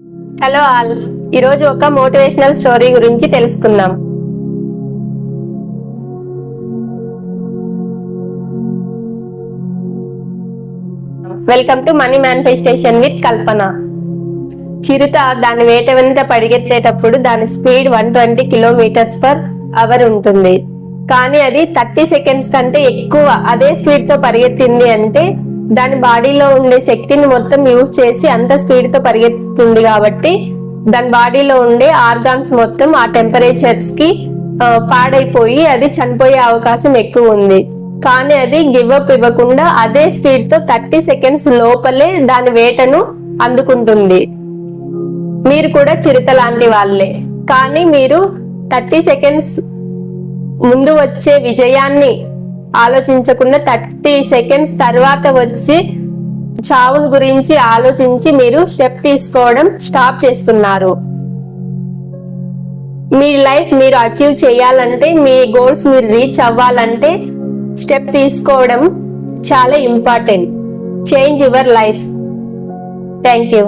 Hello all, ఈరోజు ఒక motivational story గురించి తెలుసుకుందాం. Welcome to money manifestation with Kalpana. చిరుత దాని వేట వెంట పరిగెత్తేటప్పుడు దాని స్పీడ్ 120 km/h ఉంటుంది. కానీ అది 30 సెకండ్స్ కంటే ఎక్కువ అదే స్పీడ్ తో పరిగెత్తింది అంటే దాని బాడీలో ఉండే శక్తిని మొత్తం యూజ్ చేసి అంత స్పీడ్ తో పరిగెత్తుంది. కాబట్టి దాని బాడీలో ఉండే ఆర్గాన్స్ మొత్తం ఆ టెంపరేచర్స్ కి పాడైపోయి అది చనిపోయే అవకాశం ఎక్కువ ఉంది. కానీ అది గివ్ అప్ ఇవ్వకుండా అదే స్పీడ్ తో 30 సెకండ్స్ లోపలే దాని వేటను అందుకుంటుంది. మీరు కూడా చిరుత లాంటి వాళ్ళే, కానీ మీరు 30 సెకండ్స్ ముందు వచ్చే విజయాన్ని ఆలోచించకుండా 30 సెకండ్స్ తర్వాత వచ్చి చావును గురించి ఆలోచించి మీరు స్టెప్ తీసుకోవడం స్టాప్ చేస్తున్నారు. మీ లైఫ్ మీరు అచీవ్ చేయాలంటే, మీ గోల్స్ మీరు రీచ్ అవ్వాలంటే స్టెప్ తీసుకోవడం చాలా important. Change your life. Thank you.